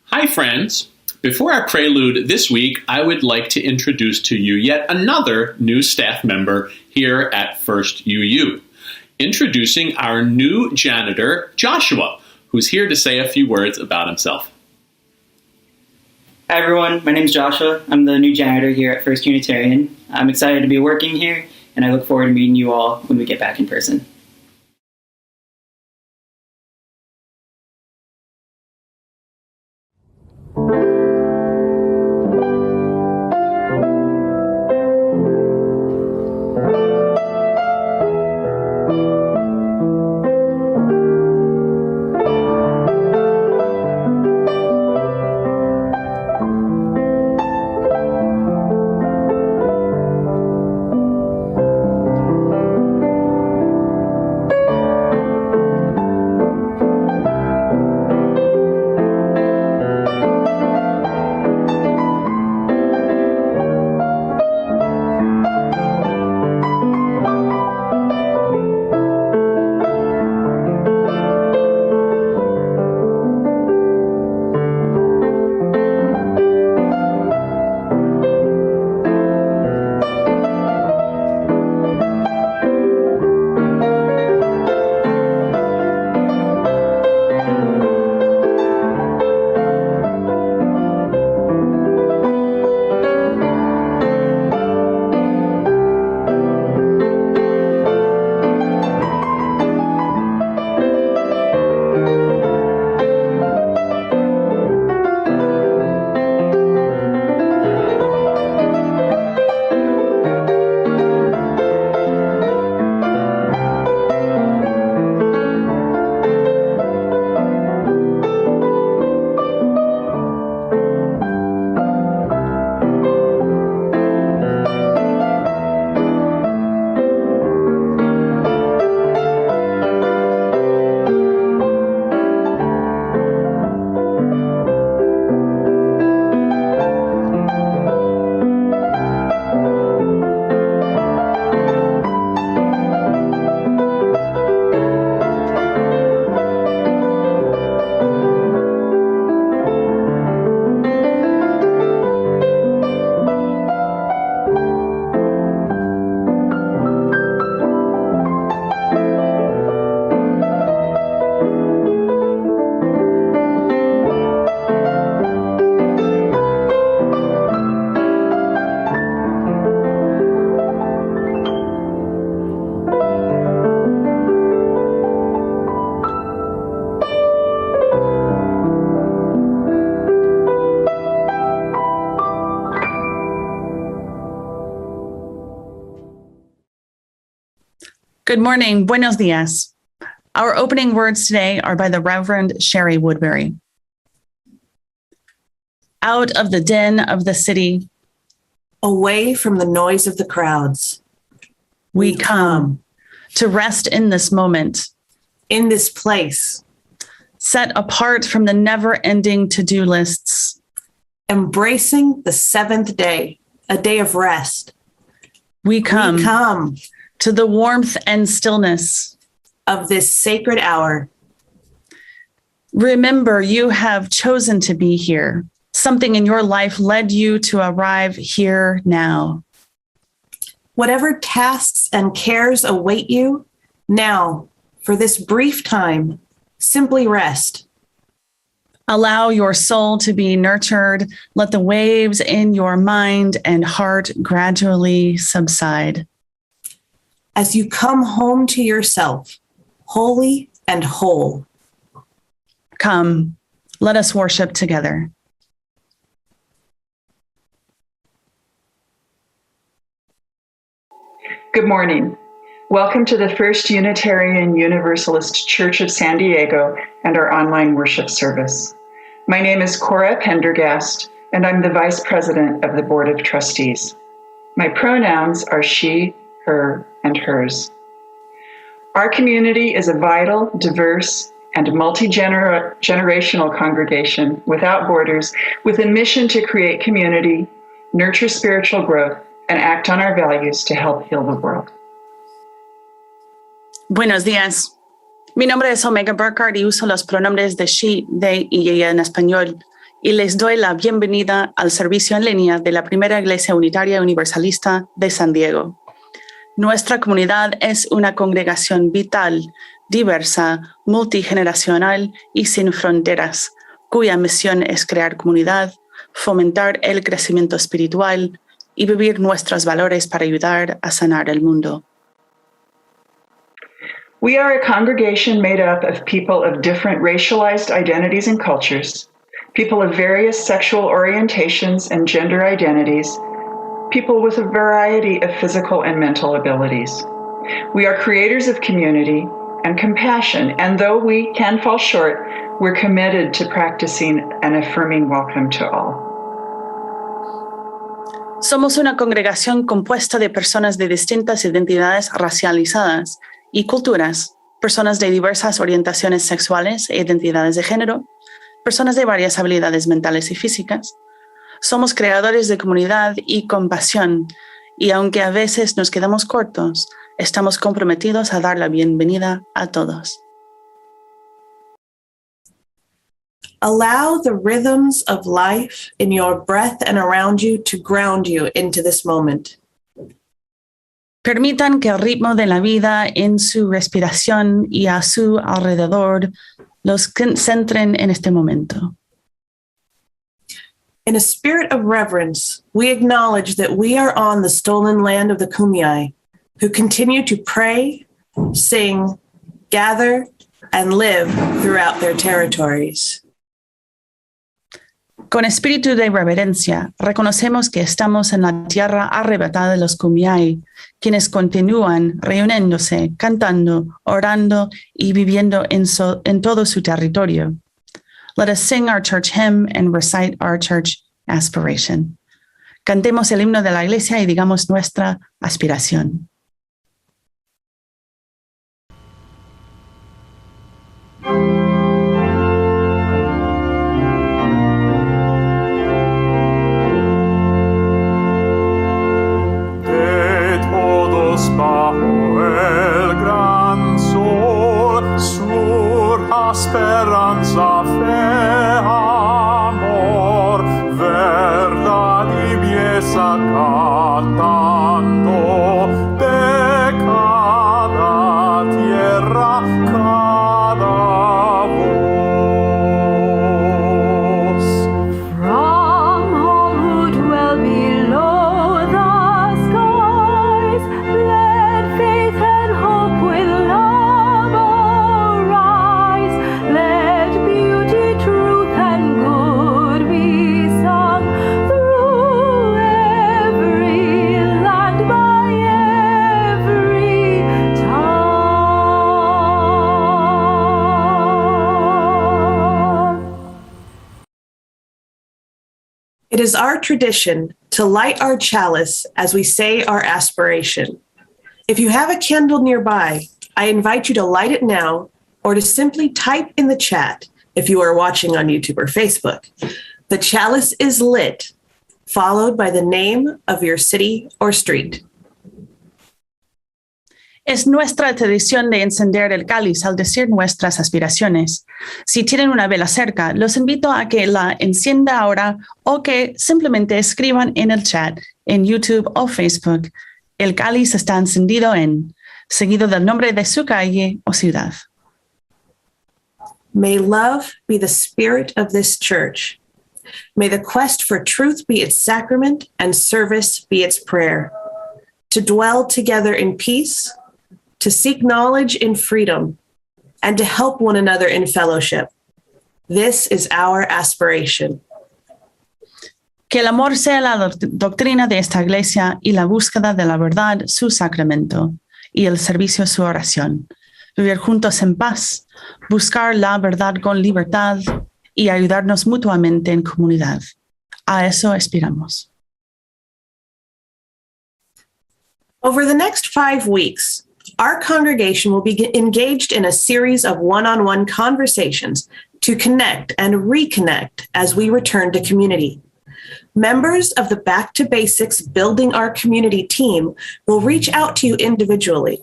Hi, friends. Before our prelude this week, I would like to introduce to you yet another new staff member here at First UU. Introducing our new janitor, Joshua, who's here to say a few words about himself. Hi everyone, my name is Joshua. I'm the new janitor here at First Unitarian. I'm excited to be working here, and I look forward to meeting you all when we get back in person. Good morning. Buenos dias. Our opening words today are by the Reverend Sherry Woodbury. Out of the din of the city, away from the noise of the crowds, we come to rest in this moment, in this place, set apart from the never-ending to-do lists, embracing the seventh day, a day of rest. We come to the warmth and stillness of this sacred hour. Remember, you have chosen to be here. Something in your life led you to arrive here now. Whatever tasks and cares await you, now, for this brief time, simply rest. Allow your soul to be nurtured. Let the waves in your mind and heart gradually subside. As you come home to yourself, holy and whole. Come, let us worship together. Good morning. Welcome to the First Unitarian Universalist Church of San Diego and our online worship service. My name is Cora Pendergast, and I'm the Vice President of the Board of Trustees. My pronouns are she, her, and hers. Our community is a vital, diverse, and multi-generational congregation without borders, with a mission to create community, nurture spiritual growth, and act on our values to help heal the world. Buenos días. Mi nombre es Omega Burckhardt y uso los pronombres de she, they y ella en español. y les doy la bienvenida al servicio en línea de la primera Iglesia Unitaria Universalista de San Diego. Nuestra comunidad es una congregación vital, diversa, multigeneracional y sin fronteras, cuya misión es crear comunidad, fomentar el crecimiento espiritual y vivir nuestros valores para ayudar a sanar el mundo. We are a congregation made up of people of different racialized identities and cultures, people of various sexual orientations and gender identities, people with a variety of physical and mental abilities. We are creators of community and compassion, and though we can fall short, we're committed to practicing an affirming welcome to all. Somos una congregación compuesta de personas de distintas identidades racializadas y culturas, personas de diversas orientaciones sexuales e identidades de género, personas de varias habilidades mentales y físicas. Somos creadores de comunidad y compasión, y aunque a veces nos quedamos cortos, estamos comprometidos a dar la bienvenida a todos. Allow the rhythms of life in your breath and around you to ground you into this moment. Permitan que el ritmo de la vida en su respiración y a su alrededor los centren en este momento. In a spirit of reverence, we acknowledge that we are on the stolen land of the Kumeyaay, who continue to pray, sing, gather, and live throughout their territories. Con espíritu de reverencia, reconocemos que estamos en la tierra arrebatada de los Kumeyaay, quienes continúan reuniéndose, cantando, orando y viviendo en todo su territorio. Let us sing our church hymn and recite our church aspiration. Cantemos el himno de la iglesia y digamos nuestra aspiración. Bajo el gran sol, esperanza, fe, amor, verdad y belleza cantando de cada tierra, cada voz. From all who dwell below the skies, let faith and hope with love arise. Let beauty, truth, and good be sung through every land by every tongue. It is our tradition to light our chalice as we say our aspiration. If you have a candle nearby, I invite you to light it now or to simply type in the chat if you are watching on YouTube or Facebook. The chalice is lit, followed by the name of your city or street. Es nuestra tradición de encender el cáliz al decir nuestras aspiraciones. Si tienen una vela cerca, los invito a que la encienda ahora o que simplemente escriban en el chat en YouTube o Facebook. El cáliz está encendido seguido del nombre de su calle o ciudad. May love be the spirit of this church. May the quest for truth be its sacrament and service be its prayer. To dwell together in peace, to seek knowledge in freedom, and to help one another in fellowship. This is our aspiration. Que el amor sea la doctrina de esta iglesia y la búsqueda de la verdad su sacramento y el servicio su oración. Vivir juntos en paz, buscar la verdad con libertad y ayudarnos mutuamente en comunidad. A eso aspiramos. Over the next 5 weeks, our congregation will be engaged in a series of one-on-one conversations to connect and reconnect as we return to community. Members of the Back to Basics Building Our Community team will reach out to you individually.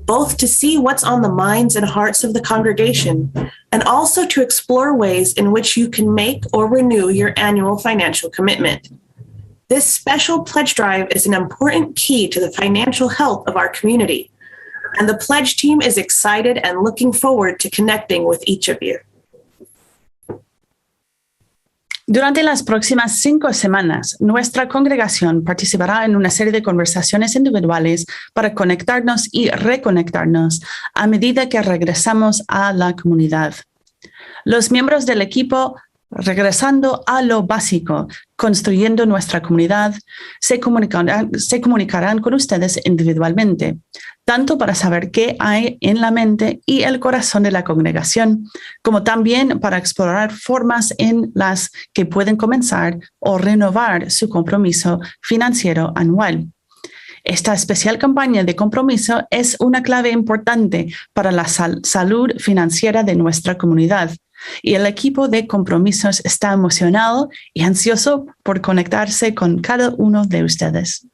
both to see what's on the minds and hearts of the congregation, and also to explore ways in which you can make or renew your annual financial commitment. This special pledge drive is an important key to the financial health of our community, and the pledge team is excited and looking forward to connecting with each of you. Durante las próximas 5 semanas, nuestra congregación participará en una serie de conversaciones individuales para conectarnos y reconectarnos a medida que regresamos a la comunidad. Los miembros del equipo, regresando a lo básico, construyendo nuestra comunidad, se comunicarán con ustedes individualmente, tanto para saber qué hay en la mente y el corazón de la congregación, como también para explorar formas en las que pueden comenzar o renovar su compromiso financiero anual. Esta especial campaña de compromiso es una clave importante para la salud financiera de nuestra comunidad, y el equipo de compromisos está emocionado y ansioso por conectarse con cada uno de ustedes.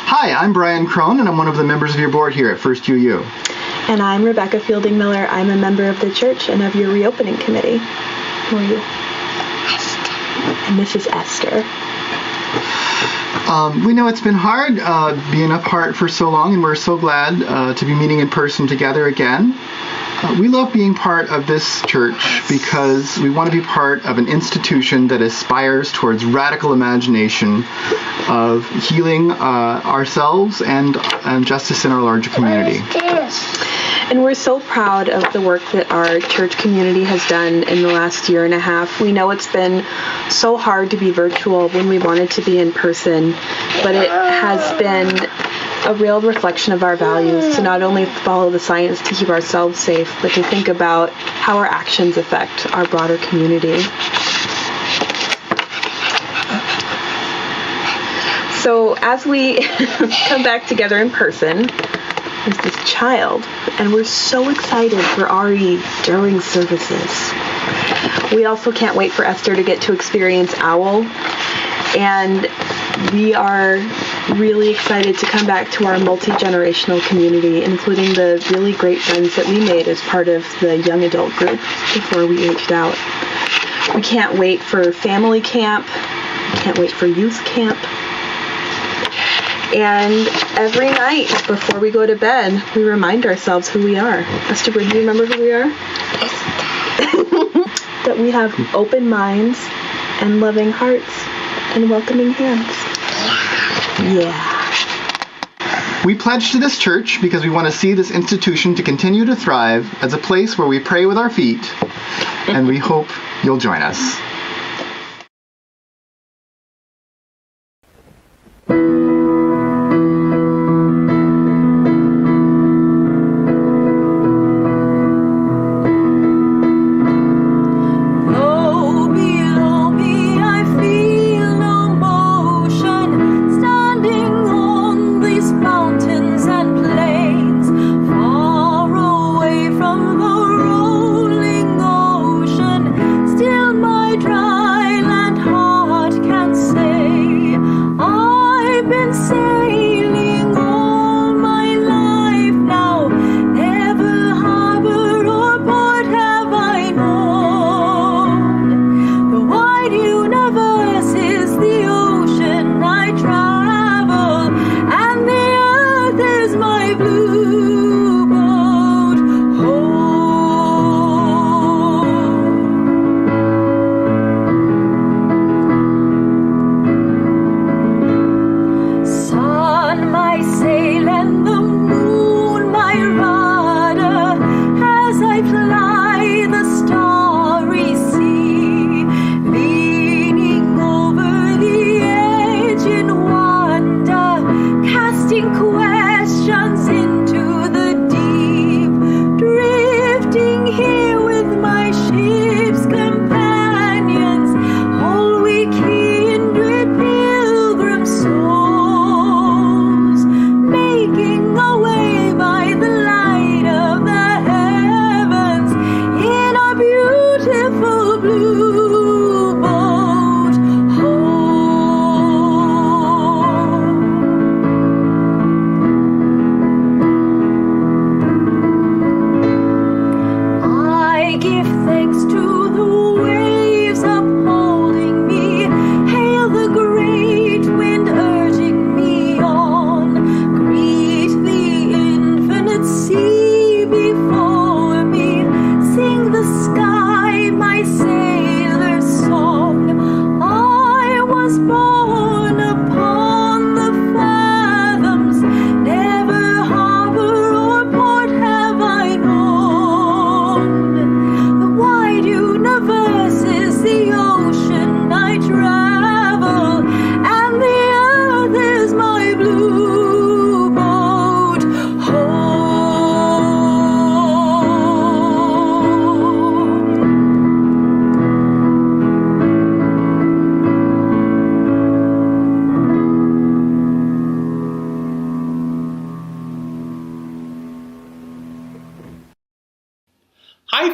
Hi, I'm Brian Crone, and I'm one of the members of your board here at First UU. And I'm Rebecca Fielding Miller. I'm a member of the church and of your reopening committee. Who are you? Esther. And this is Esther. We know it's been hard being apart for so long, and we're so glad to be meeting in person together again. We love being part of this church because we want to be part of an institution that aspires towards radical imagination of healing ourselves and justice in our larger community. And we're so proud of the work that our church community has done in the last year and a half. We know it's been so hard to be virtual when we wanted to be in person, but it has been a real reflection of our values to not only follow the science to keep ourselves safe, but to think about how our actions affect our broader community. So as we come back together in person, there's this child, and we're so excited for Ari during services. We also can't wait for Esther to get to experience OWL, and we are really excited to come back to our multi-generational community, including the really great friends that we made as part of the young adult group before we aged out. We can't wait for family camp. We can't wait for youth camp. And every night before we go to bed, we remind ourselves who we are. Esther, do you remember who we are? That we have open minds and loving hearts and welcoming hands. Yeah. We pledge to this church because we want to see this institution to continue to thrive as a place where we pray with our feet, and we hope you'll join us. My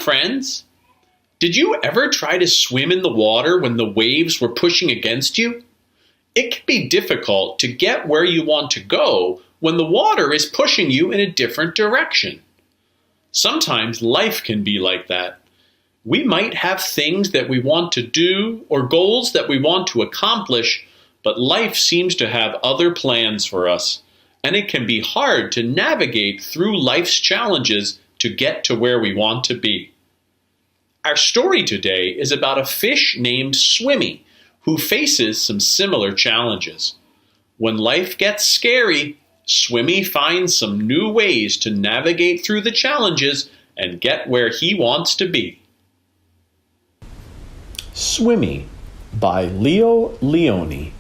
friends? Did you ever try to swim in the water when the waves were pushing against you? It can be difficult to get where you want to go when the water is pushing you in a different direction. Sometimes life can be like that. We might have things that we want to do or goals that we want to accomplish, but life seems to have other plans for us, and it can be hard to navigate through life's challenges to get to where we want to be. Our story today is about a fish named Swimmy who faces some similar challenges. When life gets scary, Swimmy finds some new ways to navigate through the challenges and get where he wants to be. Swimmy by Leo Leone.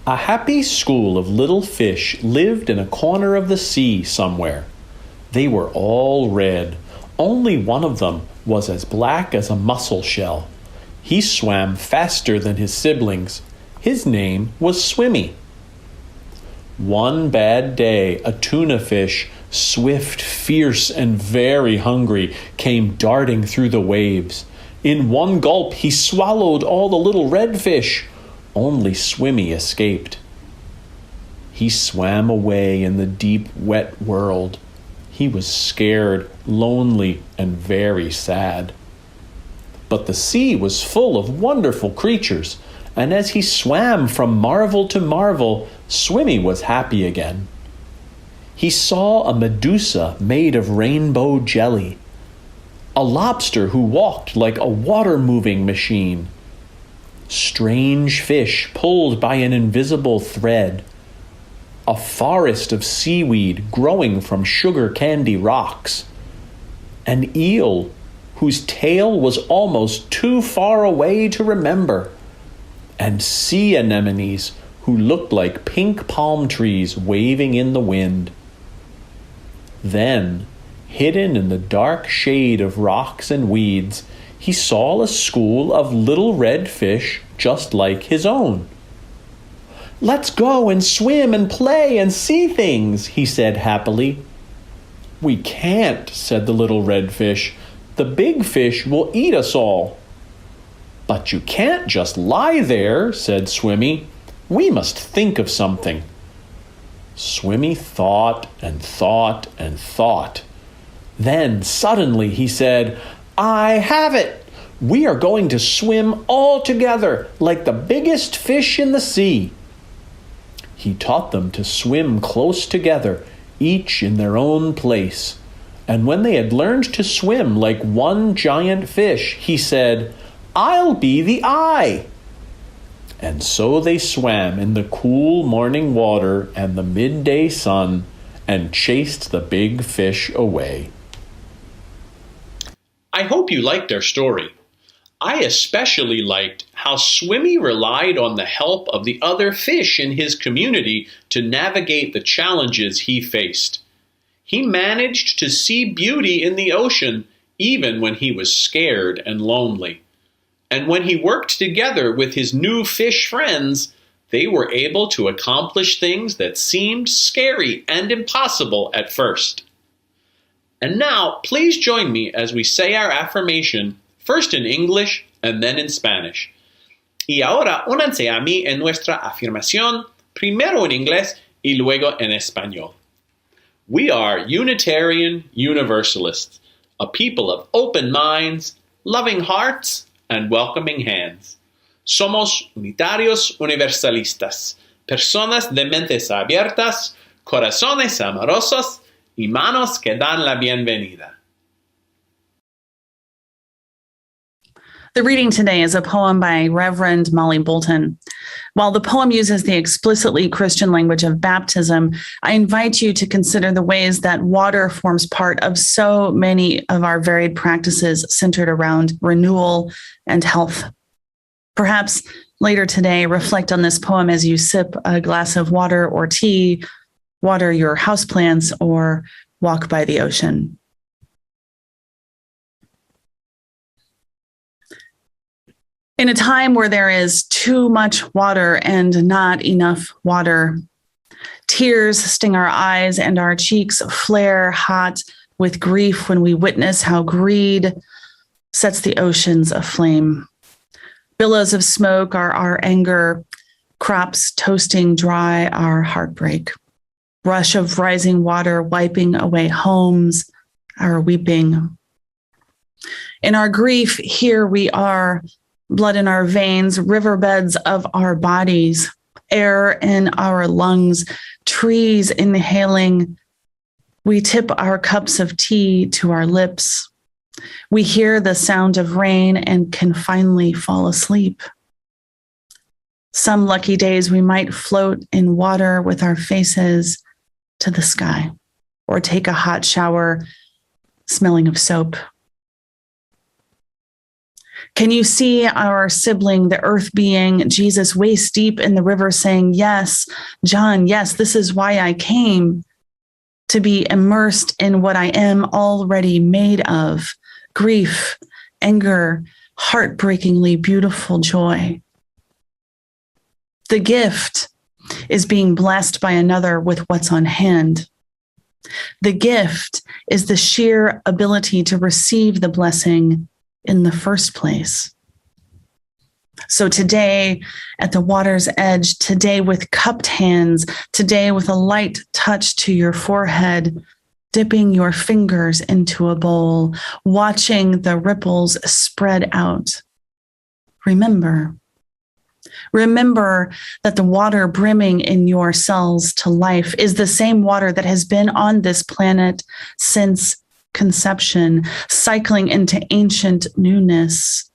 A happy school of little fish lived in a corner of the sea somewhere. They were all red. Only one of them was as black as a mussel shell. He swam faster than his siblings. His name was Swimmy. One bad day, a tuna fish, swift, fierce, and very hungry, came darting through the waves. In one gulp, he swallowed all the little red fish. Only Swimmy escaped. He swam away in the deep, wet world. He was scared, lonely, and very sad. But the sea was full of wonderful creatures, and as he swam from marvel to marvel, Swimmy was happy again. He saw a Medusa made of rainbow jelly, a lobster who walked like a water-moving machine, strange fish pulled by an invisible thread, a forest of seaweed growing from sugar candy rocks, an eel whose tail was almost too far away to remember, and sea anemones who looked like pink palm trees waving in the wind. Then, hidden in the dark shade of rocks and weeds, he saw a school of little red fish just like his own. "Let's go and swim and play and see things," he said happily. "We can't," said the little red fish. "The big fish will eat us all." "But you can't just lie there," said Swimmy. "We must think of something." Swimmy thought and thought and thought. Then suddenly he said, "I have it! We are going to swim all together like the biggest fish in the sea." He taught them to swim close together, each in their own place. And when they had learned to swim like one giant fish, he said, "I'll be the eye." And so they swam in the cool morning water and the midday sun and chased the big fish away. I hope you liked our story. I especially liked how Swimmy relied on the help of the other fish in his community to navigate the challenges he faced. He managed to see beauty in the ocean even when he was scared and lonely. And when he worked together with his new fish friends, they were able to accomplish things that seemed scary and impossible at first. And now, please join me as we say our affirmation, first in English and then in Spanish. Y ahora únanse a mí en nuestra afirmación, primero en inglés y luego en español. We are Unitarian Universalists, a people of open minds, loving hearts, and welcoming hands. Somos unitarios universalistas, personas de mentes abiertas, corazones amorosos, y manos que dan la bienvenida. The reading today is a poem by Reverend Molly Bolton. While the poem uses the explicitly Christian language of baptism, I invite you to consider the ways that water forms part of so many of our varied practices centered around renewal and health. Perhaps later today, reflect on this poem as you sip a glass of water or tea, water your houseplants, or walk by the ocean. In a time where there is too much water and not enough water, tears sting our eyes and our cheeks flare hot with grief when we witness how greed sets the oceans aflame. Billows of smoke are our anger, crops toasting dry our heartbreak. Rush of rising water wiping away homes, our weeping. In our grief, here we are, blood in our veins, riverbeds of our bodies, air in our lungs, trees inhaling. We tip our cups of tea to our lips. We hear the sound of rain and can finally fall asleep. Some lucky days we might float in water with our faces to the sky, or take a hot shower smelling of soap. Can you see our sibling, the earth being, Jesus, waist deep in the river saying, yes, John, yes, this is why I came, to be immersed in what I am already made of, grief, anger, heartbreakingly beautiful joy. The gift is being blessed by another with what's on hand. The gift is the sheer ability to receive the blessing in the first place. So today at the water's edge, today with cupped hands, today with a light touch to your forehead, dipping your fingers into a bowl, watching the ripples spread out. Remember that the water brimming in your cells to life is the same water that has been on this planet since conception, cycling into ancient newness.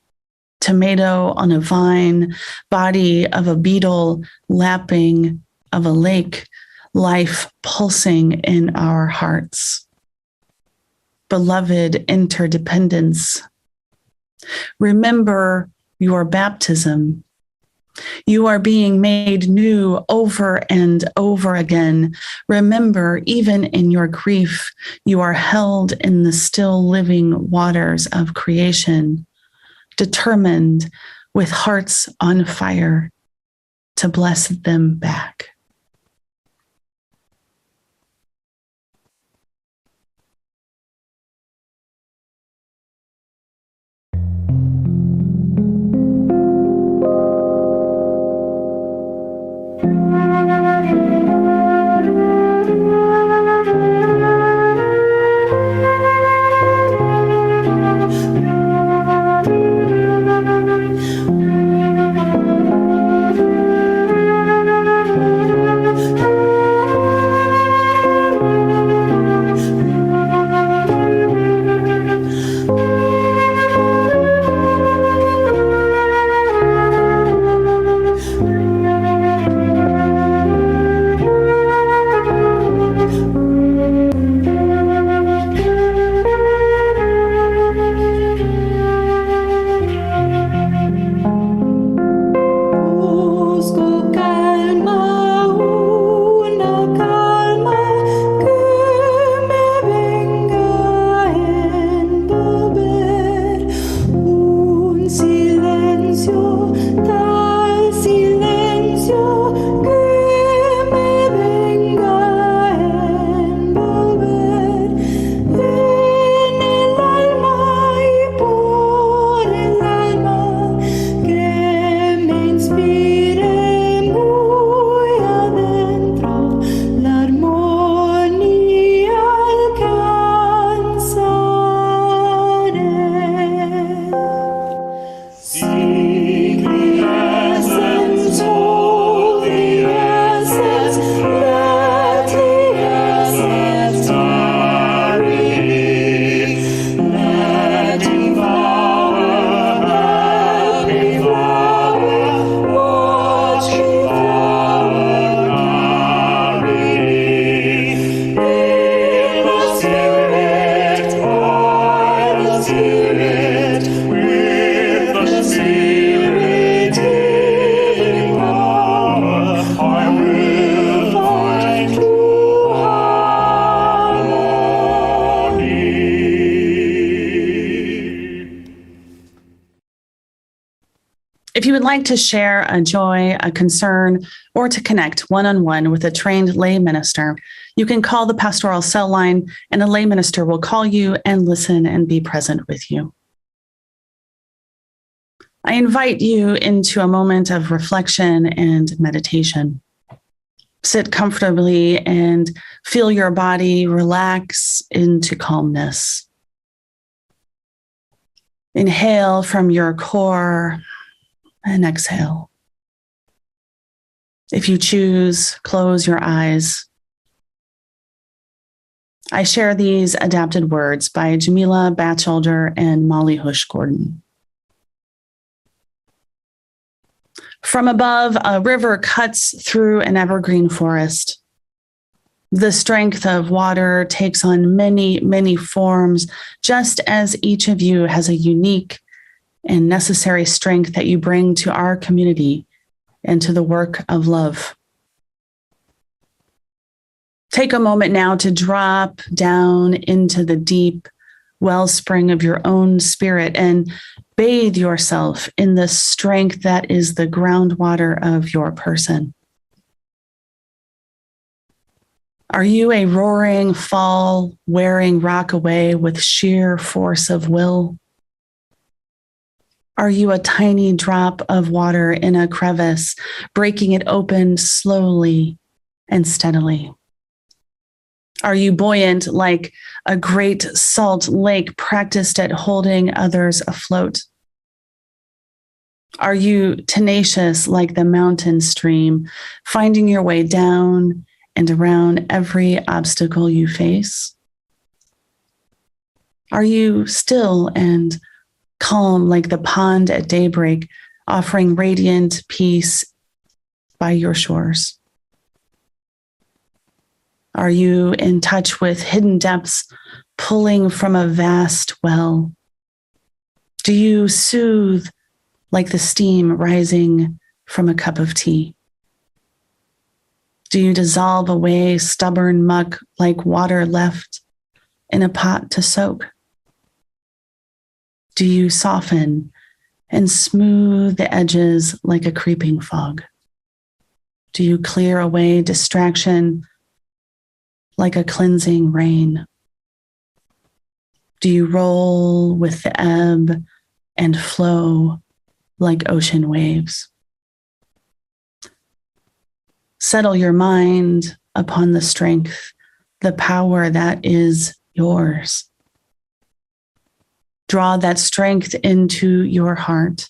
Tomato on a vine, body of a beetle, lapping of a lake, life pulsing in our hearts. Beloved interdependence. Remember your baptism. You are being made new over and over again. Remember, even in your grief, you are held in the still living waters of creation, determined with hearts on fire to bless them back. If you would like to share a joy, a concern, or to connect one-on-one with a trained lay minister, you can call the pastoral cell line and a lay minister will call you and listen and be present with you. I invite you into a moment of reflection and meditation. Sit comfortably and feel your body relax into calmness. Inhale from your core and exhale. If you choose, close your eyes. I share these adapted words by Jamila Batchelder and Molly Hush Gordon. From above, a river cuts through an evergreen forest. The strength of water takes on many, many forms, just as each of you has a unique and necessary strength that you bring to our community and to the work of love. Take a moment now to drop down into the deep wellspring of your own spirit and bathe yourself in the strength that is the groundwater of your person. Are you a roaring fall, wearing rock away with sheer force of will? Are you a tiny drop of water in a crevice, breaking it open slowly and steadily? Are you buoyant like a great salt lake practiced at holding others afloat? Are you tenacious like the mountain stream, finding your way down and around every obstacle you face? Are you still and calm like the pond at daybreak, offering radiant peace by your shores? Are you in touch with hidden depths, pulling from a vast well? Do you soothe like the steam rising from a cup of tea? Do you dissolve away stubborn muck like water left in a pot to soak? Do you soften and smooth the edges like a creeping fog? Do you clear away distraction like a cleansing rain? Do you roll with the ebb and flow like ocean waves? Settle your mind upon the strength, the power that is yours. Draw that strength into your heart.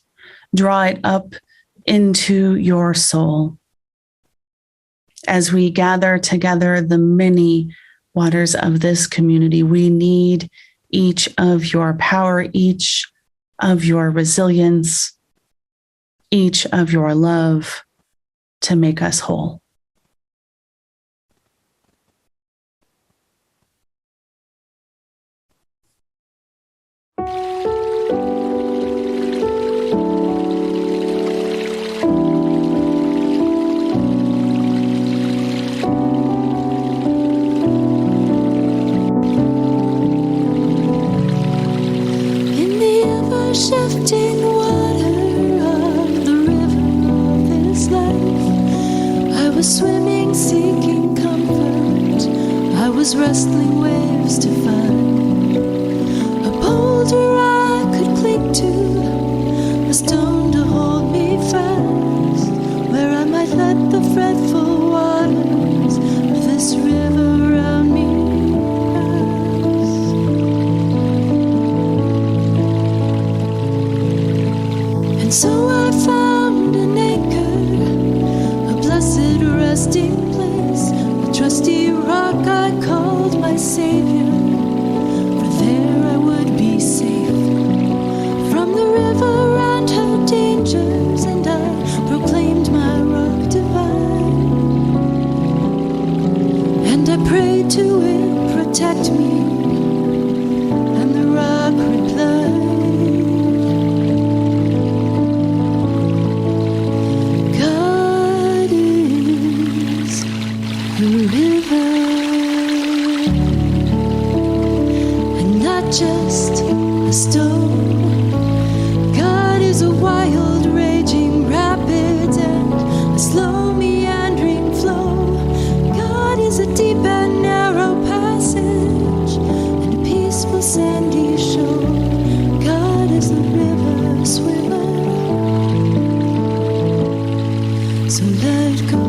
Draw it up into your soul. As we gather together the many waters of this community, we need each of your power, each of your resilience, each of your love to make us whole. Shifting water of the river of this life, I was swimming, seeking comfort. I was wrestling waves to find a boulder I could cling to, a stone to hold me fast, where I might let the fretful waters of this river around me. So I found an anchor, a blessed resting place, a trusty rock I called my Savior, for there I would be safe from the river and her dangers, and I proclaimed my rock divine, and I prayed to it, protect me, and the rock replied, just a stone. God is a wild, raging swimmer. So let go.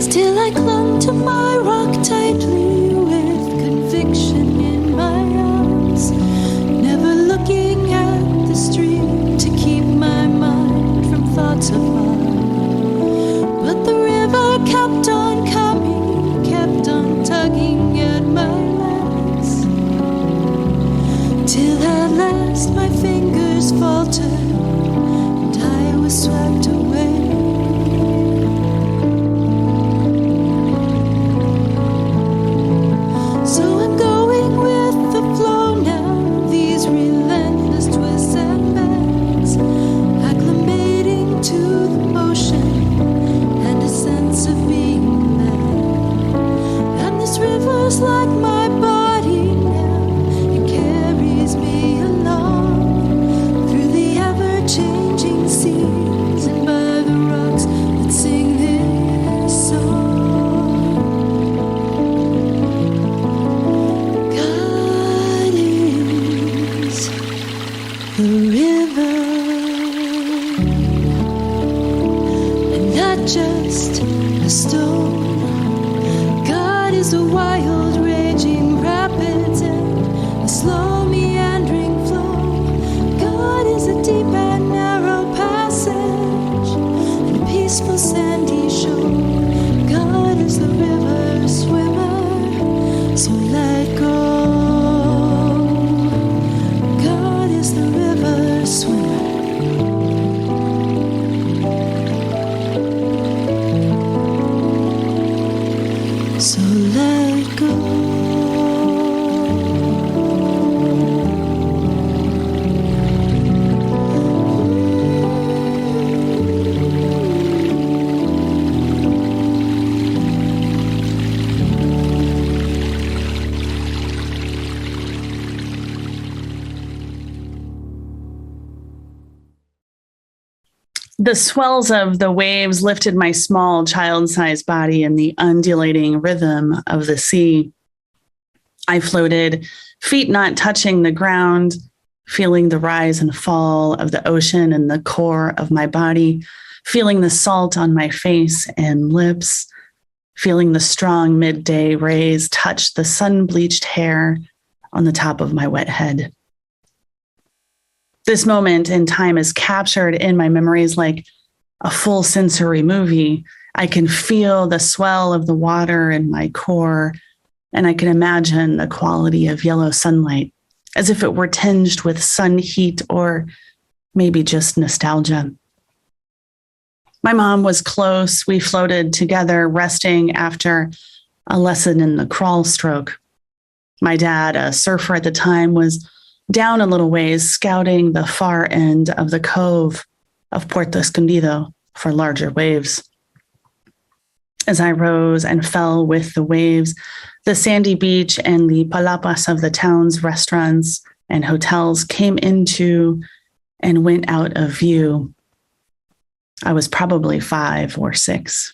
Still I clung to my rock tightly with conviction in my arms, never looking at the stream to keep my mind from thoughts of harm. But the river kept on coming, kept on tugging at my legs, till at last my fingers faltered and I was swept away. So I'm going with the flow now, these relentless twists and bends, acclimating to the motion and a sense of being led. And this river's like my body now, it carries me along through the ever-changing seas and by the rocks that sing this song. God is the river, and not just a stone. God is the wild, raging rapids and the slow, meandering flow. God is a deep and narrow passage and a peaceful, sandy shore. God is the river swimmer, so let go. God is the river swimmer. So let go. The swells of the waves lifted my small child-sized body in the undulating rhythm of the sea. I floated, feet not touching the ground, feeling the rise and fall of the ocean in the core of my body, feeling the salt on my face and lips, feeling the strong midday rays touch the sun-bleached hair on the top of my wet head. This moment in time is captured in my memories like a full sensory movie. I can feel the swell of the water in my core, and I can imagine the quality of yellow sunlight as if it were tinged with sun heat or maybe just nostalgia. My mom was close. We floated together, resting after a lesson in the crawl stroke. My dad, a surfer at the time, was down a little ways, scouting the far end of the cove of Puerto Escondido for larger waves. As I rose and fell with the waves, the sandy beach and the palapas of the town's restaurants and hotels came into and went out of view. I was probably 5 or 6.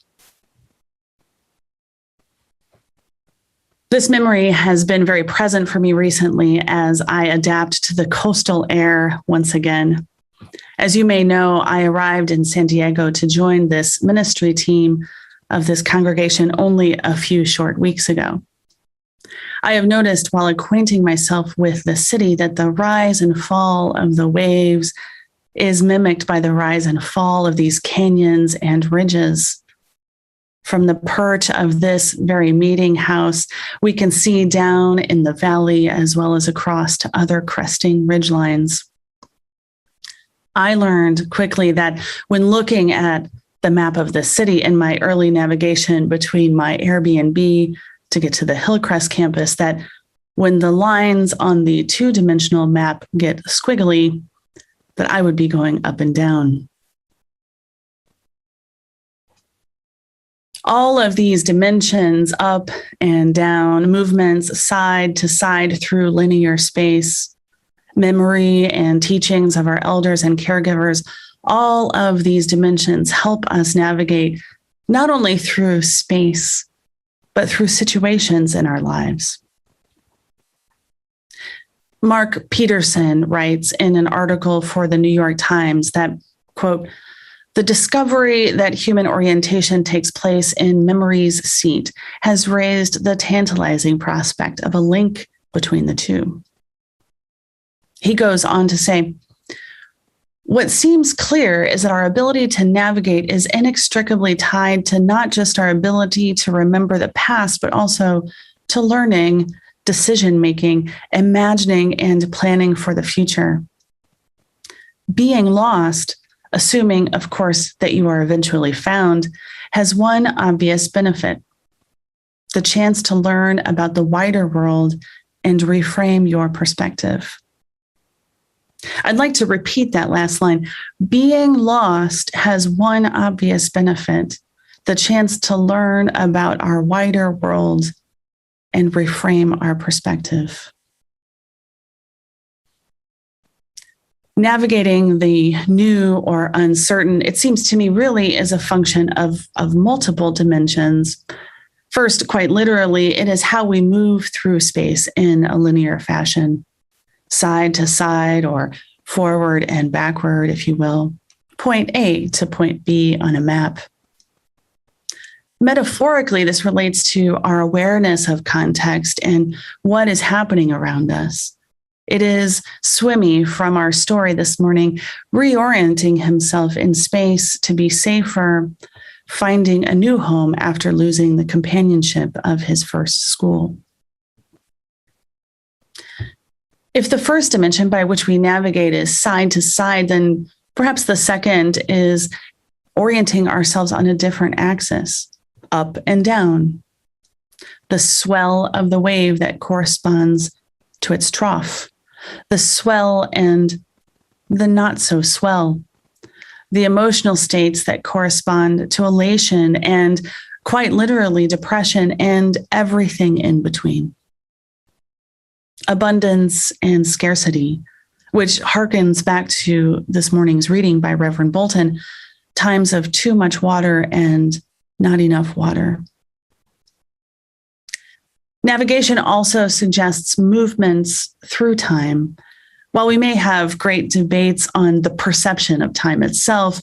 This memory has been very present for me recently as I adapt to the coastal air once again. As you may know, I arrived in San Diego to join this ministry team of this congregation only a few short weeks ago. I have noticed while acquainting myself with the city that the rise and fall of the waves is mimicked by the rise and fall of these canyons and ridges. From the perch of this very meeting house, we can see down in the valley as well as across to other cresting ridgelines. I learned quickly that when looking at the map of the city in my early navigation between my Airbnb to get to the Hillcrest campus, that when the lines on the 2-dimensional map get squiggly, that I would be going up and down. All of these dimensions, up and down, movements side to side through linear space, memory and teachings of our elders and caregivers, All of these dimensions help us navigate not only through space, but through situations in our lives. Mark Peterson writes in an article for the New York Times that, quote, "The discovery that human orientation takes place in memory's seat has raised the tantalizing prospect of a link between the two." He goes on to say, "What seems clear is that our ability to navigate is inextricably tied to not just our ability to remember the past, but also to learning, decision-making, imagining, and planning for the future. Being lost, assuming, of course, that you are eventually found, has one obvious benefit: the chance to learn about the wider world and reframe your perspective." I'd like to repeat that last line. Being lost has one obvious benefit: the chance to learn about our wider world and reframe our perspective. Navigating the new or uncertain, it seems to me, really is a function of multiple dimensions. First, quite literally, it is how we move through space in a linear fashion, side to side or forward and backward, if you will, point A to point B on a map. Metaphorically, this relates to our awareness of context and what is happening around us. It is Swimmy from our story this morning, reorienting himself in space to be safer, finding a new home after losing the companionship of his first school. If the first dimension by which we navigate is side to side, then perhaps the second is orienting ourselves on a different axis, up and down. The swell of the wave that corresponds to its trough, the swell and the not so swell, the emotional states that correspond to elation and, quite literally, depression and everything in between. Abundance and scarcity, which harkens back to this morning's reading by Reverend Bolton, times of too much water and not enough water. Navigation also suggests movements through time. While we may have great debates on the perception of time itself,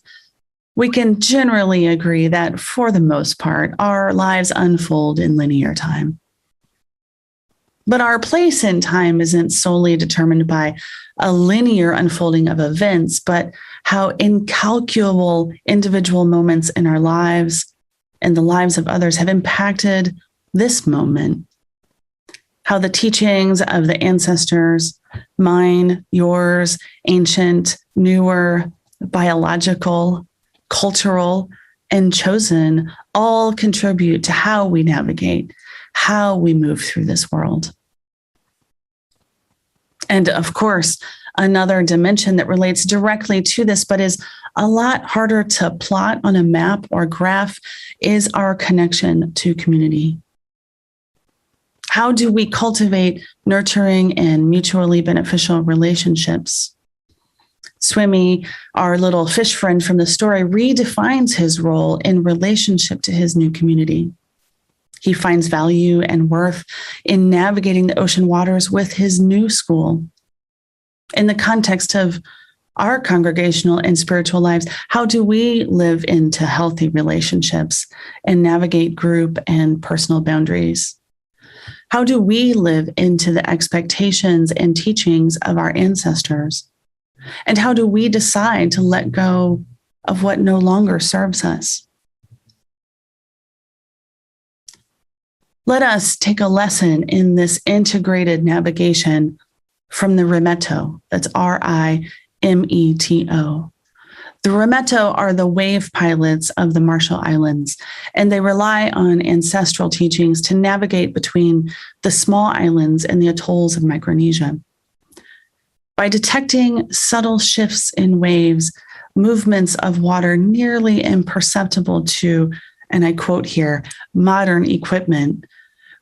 we can generally agree that, for the most part, our lives unfold in linear time. But our place in time isn't solely determined by a linear unfolding of events, but how incalculable individual moments in our lives and the lives of others have impacted this moment. How the teachings of the ancestors, mine, yours, ancient, newer, biological, cultural, and chosen, all contribute to how we navigate, how we move through this world. And of course, another dimension that relates directly to this, but is a lot harder to plot on a map or graph, is our connection to community. How do we cultivate nurturing and mutually beneficial relationships? Swimmy, our little fish friend from the story, redefines his role in relationship to his new community. He finds value and worth in navigating the ocean waters with his new school. In the context of our congregational and spiritual lives, how do we live into healthy relationships and navigate group and personal boundaries? How do we live into the expectations and teachings of our ancestors? And how do we decide to let go of what no longer serves us? Let us take a lesson in this integrated navigation from the Rimeto. That's Rimeto. The Rimeto are the wave pilots of the Marshall Islands, and they rely on ancestral teachings to navigate between the small islands and the atolls of Micronesia. By detecting subtle shifts in waves, movements of water nearly imperceptible to, and I quote here, modern equipment,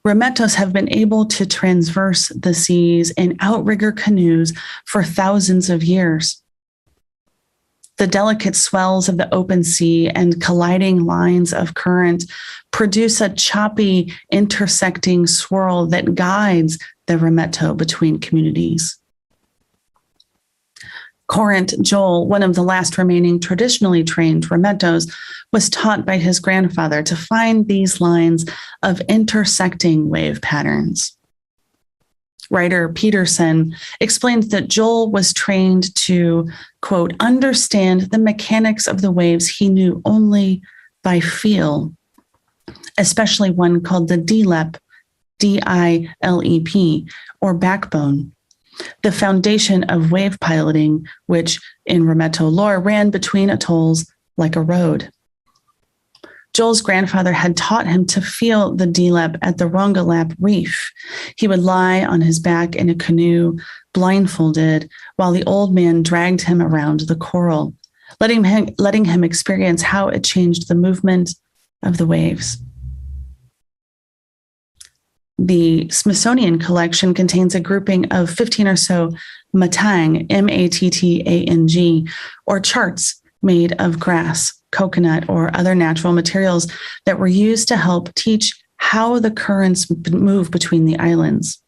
Rimetos have been able to traverse the seas in outrigger canoes for thousands of years. The delicate swells of the open sea and colliding lines of current produce a choppy, intersecting swirl that guides the rimetto between communities. Corinth Joel, one of the last remaining traditionally trained rimettos, was taught by his grandfather to find these lines of intersecting wave patterns. Writer Peterson explains that Joel was trained to, quote, understand the mechanics of the waves he knew only by feel, especially one called the DILEP, D-I-L-E-P, or backbone, the foundation of wave piloting, which in rimetto lore ran between atolls like a road. Joel's grandfather had taught him to feel the DILEP at the Rongelap Reef. He would lie on his back in a canoe, blindfolded, while the old man dragged him around the coral, letting him experience how it changed the movement of the waves. The Smithsonian collection contains a grouping of 15 or so matang, M-A-T-T-A-N-G, or charts made of grass, coconut, or other natural materials that were used to help teach how the currents move between the islands.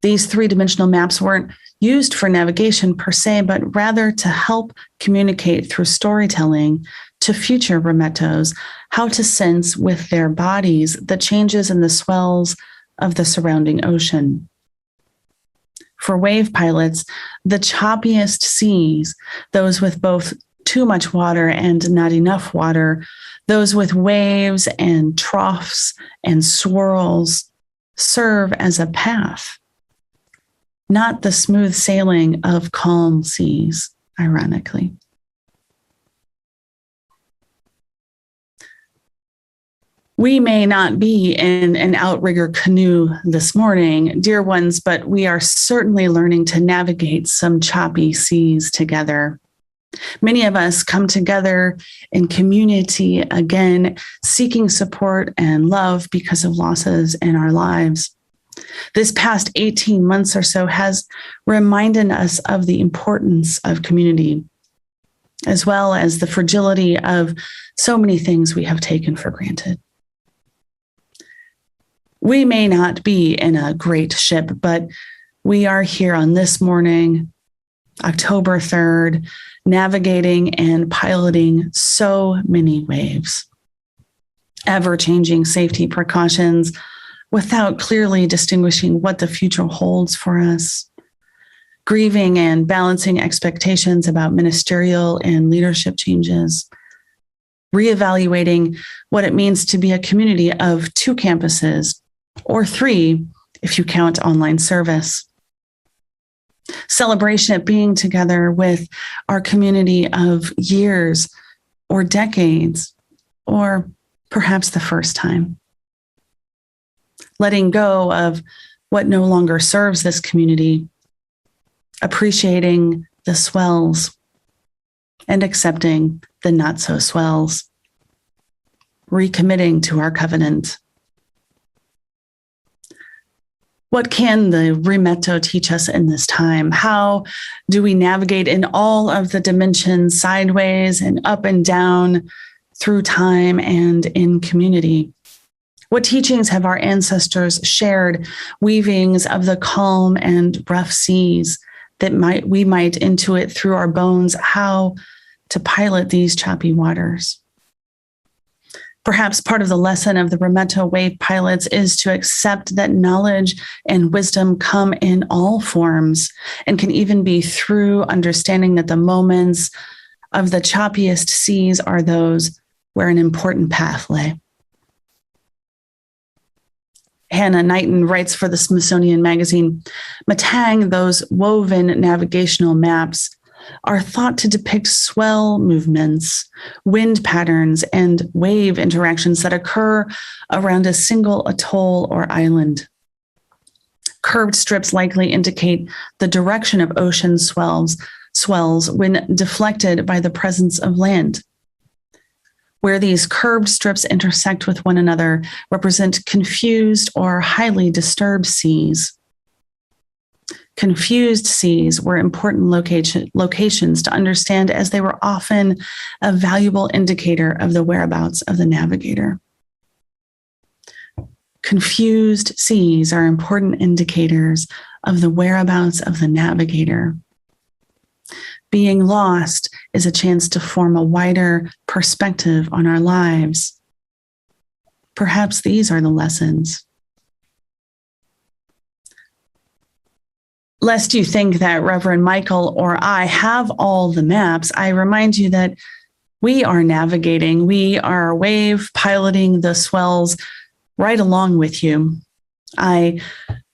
These three-dimensional maps weren't used for navigation per se, but rather to help communicate through storytelling to future rimettos how to sense with their bodies the changes in the swells of the surrounding ocean. For wave pilots, the choppiest seas, those with both too much water and not enough water, those with waves and troughs and swirls, serve as a path, not the smooth sailing of calm seas, ironically. We may not be in an outrigger canoe this morning, dear ones, but we are certainly learning to navigate some choppy seas together. Many of us come together in community again, seeking support and love because of losses in our lives. This past 18 months or so has reminded us of the importance of community, as well as the fragility of so many things we have taken for granted. We may not be in a great ship, but we are here on this morning, October 3rd, navigating and piloting so many waves, ever-changing safety precautions without clearly distinguishing what the future holds for us, grieving and balancing expectations about ministerial and leadership changes, reevaluating what it means to be a community of 2 campuses, or 3 if you count online service. Celebration of being together with our community of years or decades, or perhaps the first time. Letting go of what no longer serves this community, appreciating the swells, and accepting the not so swells. Recommitting to our covenant. What can the rimetto teach us in this time? How do we navigate in all of the dimensions, sideways and up and down, through time and in community? What teachings have our ancestors shared, weavings of the calm and rough seas that we might intuit through our bones how to pilot these choppy waters? Perhaps part of the lesson of the rimetto wave pilots is to accept that knowledge and wisdom come in all forms and can even be through understanding that the moments of the choppiest seas are those where an important path lay. Hannah Knighton writes for the Smithsonian Magazine, Matang, those woven navigational maps, are thought to depict swell movements, wind patterns, and wave interactions that occur around a single atoll or island. Curved strips likely indicate the direction of ocean swells when deflected by the presence of land. Where these curved strips intersect with one another represent confused or highly disturbed seas. Confused seas were important locations to understand, as they were often a valuable indicator of the whereabouts of the navigator. Confused seas are important indicators of the whereabouts of the navigator. Being lost is a chance to form a wider perspective on our lives. Perhaps these are the lessons. Lest you think that Reverend Michael or I have all the maps, I remind you that we are navigating, we are wave piloting the Swells right along with you. I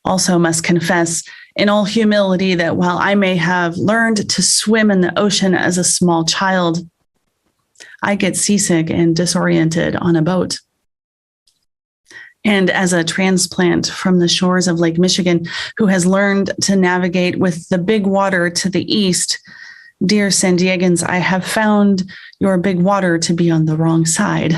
also must confess in all humility that while I may have learned to swim in the ocean as a small child, I get seasick and disoriented on a boat. And as a transplant from the shores of Lake Michigan who has learned to navigate with the big water to the east, dear San Diegans, I have found your big water to be on the wrong side.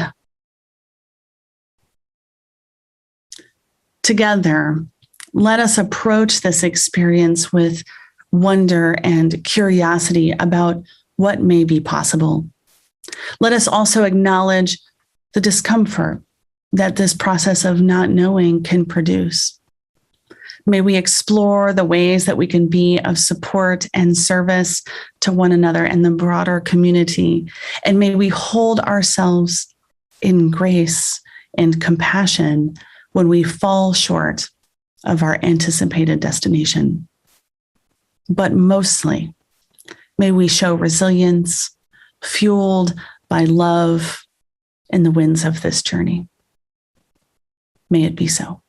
Together, let us approach this experience with wonder and curiosity about what may be possible. Let us also acknowledge the discomfort that this process of not knowing can produce. May we explore the ways that we can be of support and service to one another and the broader community. And may we hold ourselves in grace and compassion when we fall short of our anticipated destination. But mostly, may we show resilience, fueled by love in the winds of this journey. May it be so.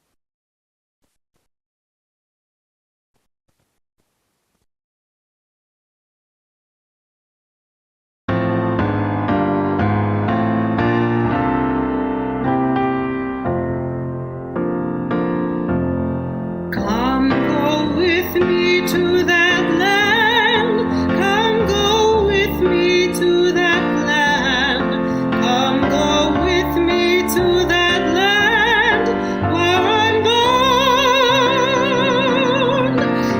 Come go with me to that land. Come go with me to that land. Come go with me to that land where I'm born.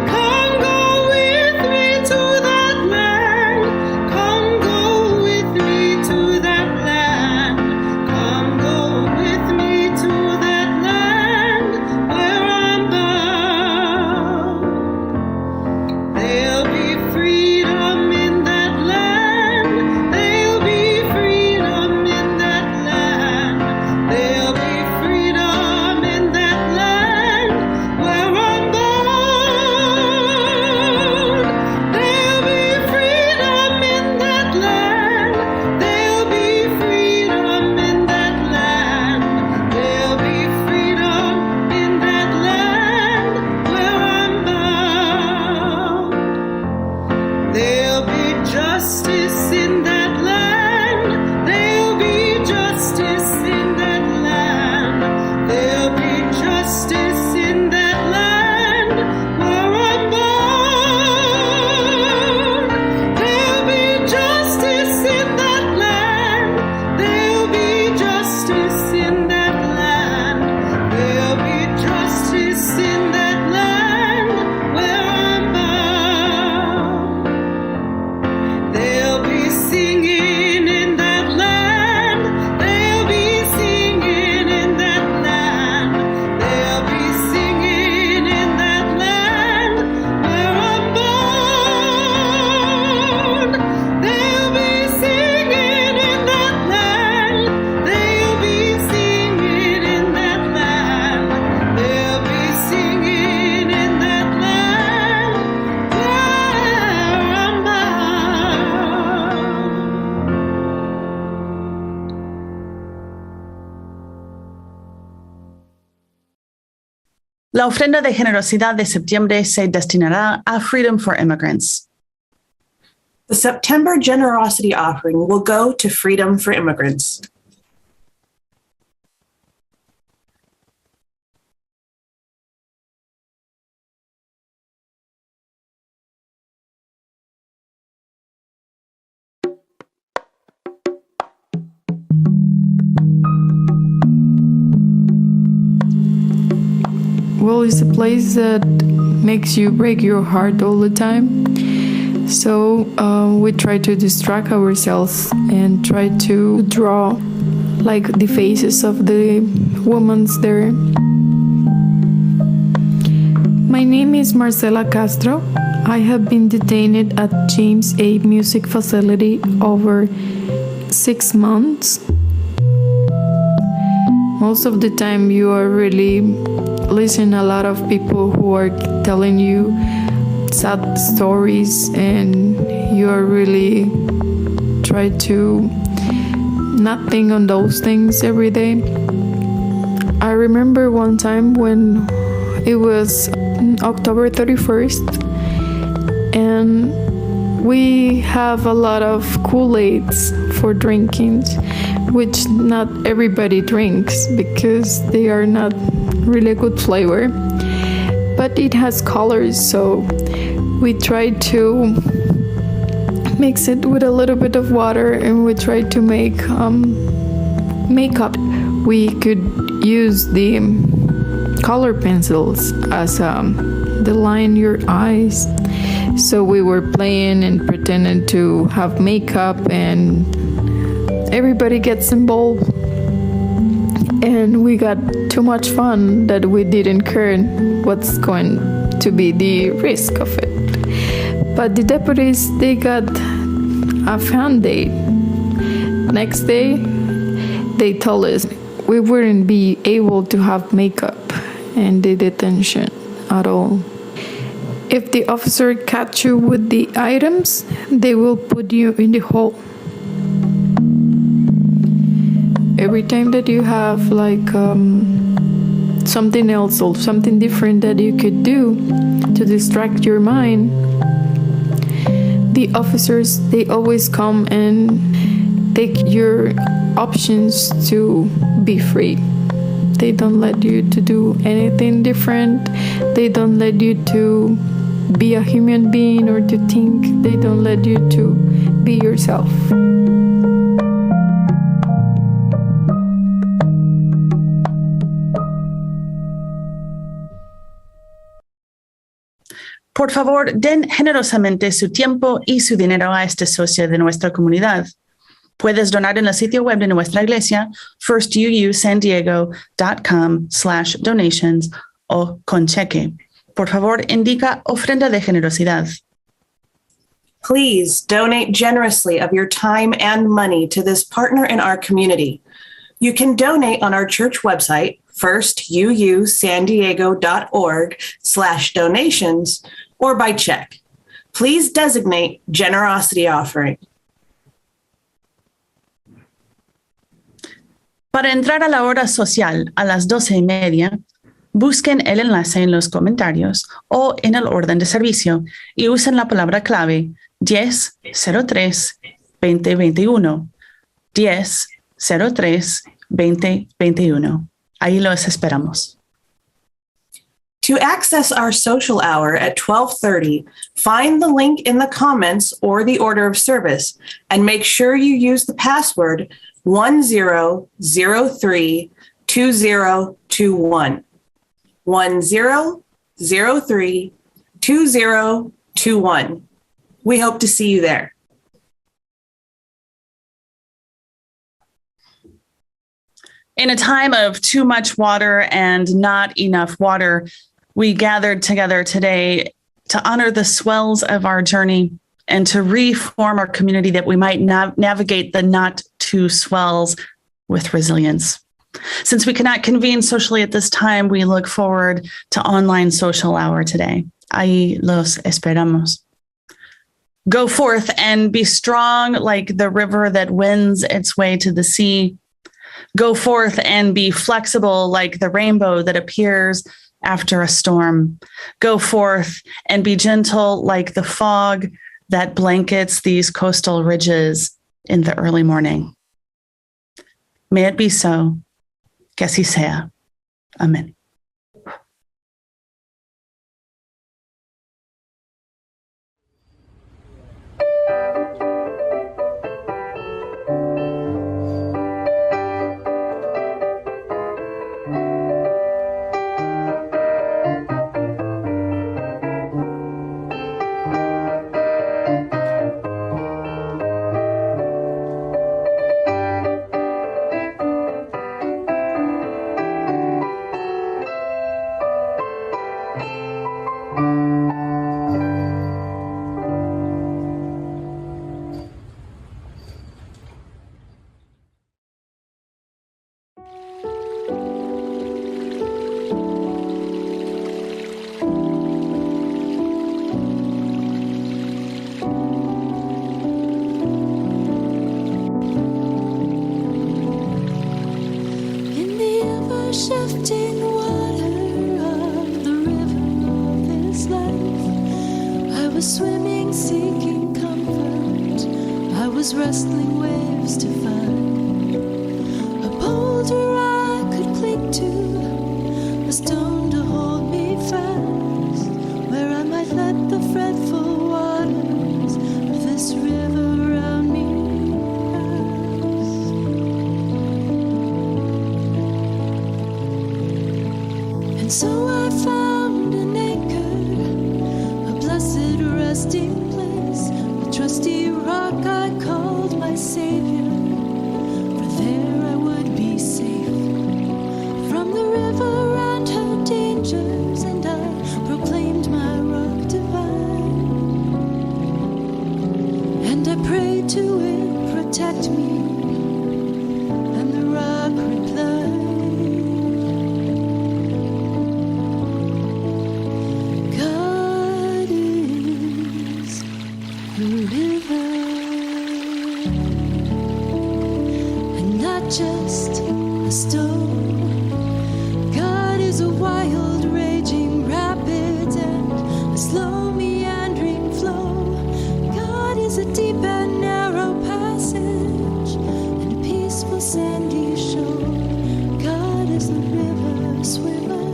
Come go with me to that land. Come go with me to that land. Come go with me to that land where I'm bound. There'll be freedom in that land. There'll be freedom in that land. There'll be freedom in that land where I'm born. There'll be freedom in that land. There'll be freedom in that land. There'll be freedom in that land where I'm bound. There'll be justice in that land. There'll be justice in that land. There'll be justice in that land where I'm born. There'll be justice in that land. There'll be justice in that land. There'll be justice in that land where I'm bound. They'll be singing in that land. They'll be singing in that land. They'll be singing in that land where I'm born. They'll be singing in that land. They'll be singing in that land. They'll be singing in that land where I'm bound. La ofrenda de generosidad de septiembre se destinará a Freedom for Immigrants. The September generosity offering will go to Freedom for Immigrants. well, it's a place that makes you break your heart all the time. So we try to distract ourselves and try to draw like the faces of the women there. My name is Marcela Castro. I have been detained at James A. Music Facility over 6 months. Most of the time you are really listening a lot of people who are telling you sad stories, and you are really try to not think on those things every day. I remember one time when it was October 31st, and we have a lot of Kool-Aids for drinking, which not everybody drinks because they are not really good flavor, but it has colors, so we try to mix it with a little bit of water, and we try to make makeup. We could use the color pencils as the line your eyes. So we were playing and pretending to have makeup, and everybody gets involved. And we got too much fun that we didn't care what's going to be the risk of it. But the deputies, they got a fun day. Next day, they told us we wouldn't be able to have makeup in the detention at all. If the officer catch you with the items, they will put you in the hole. Every time that you have like something else or something different that you could do to distract your mind, the officers, they always come and take your options to be free. They don't let you to do anything different. They don't let you to be a human being or to think. They don't let you to be yourself. Por favor, den generosamente su tiempo y su dinero a este socio de nuestra comunidad. Puedes donar en el sitio web de nuestra iglesia, firstuusandiego.com/donations o con cheque. Por favor, indica ofrenda de generosidad. Please donate generously of your time and money to this partner in our community. You can donate on our church website, firstuusandiego.org/donations, or by check. Please designate generosity offering. Para entrar a la hora social a las 12:30, busquen el enlace en los comentarios o en el orden de servicio y usen la palabra clave 1003-2021. 1003-2021. Ahí los esperamos. To access our social hour at 12:30, find the link in the comments or the order of service, and make sure you use the password 10032021. 10032021. We hope to see you there. In a time of too much water and not enough water, we gathered together today to honor the swells of our journey and to reform our community that we might navigate the not too swells with resilience. Since we cannot convene socially at this time, we look forward to online social hour today. Ahí los esperamos. Go forth and be strong like the river that wends its way to the sea. Go forth and be flexible like the rainbow that appears after a storm. Go forth and be gentle like the fog that blankets these coastal ridges in the early morning. May it be so. Que así sea. Amen. drifting water of the river of this life. I was swimming, seeking comfort. I was wrestling waves to find a boulder I could cling to, a stone to hold me fast, where I might let the fretful waters of this river around me pass. And so I found an anchor, a blessed resting place, a trusty rock I called my Savior, for there I would be safe from the river and her dangers, and I proclaimed my rock divine, and I prayed to it, protect me, and the rock replied, God is the river, and not just a stone. God is a wild, raging rapids and a slow, meandering flow. God is a deep and narrow passage and a peaceful, sandy shore. God is the river swimmer,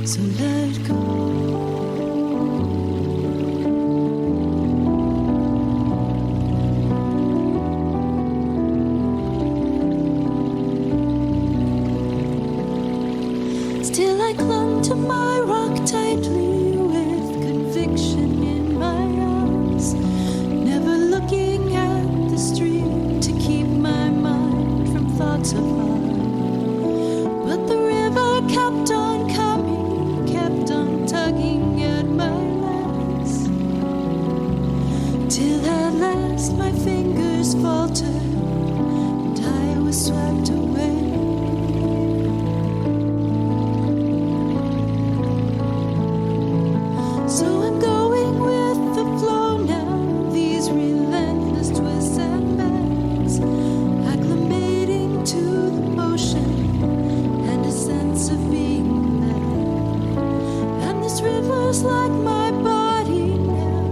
so let go. Still I clung to my rock tightly with conviction in my eyes, never looking at the stream to keep my mind from thoughts of harm. But the river kept on coming, kept on tugging at my legs, till at last my fingers faltered and I was swept away. So I'm going with the flow now, these relentless twists and bends, acclimating to the motion and a sense of being led. And this river's like my body now,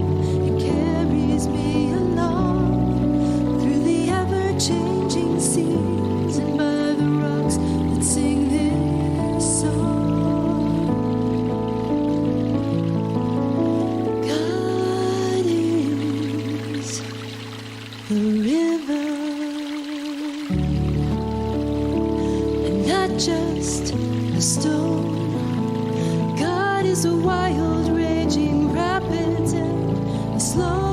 it carries me along through the ever-changing seas and by the rocks that sing this song. God is the river, and not just a stone. God is a wild, raging rapids and a slow,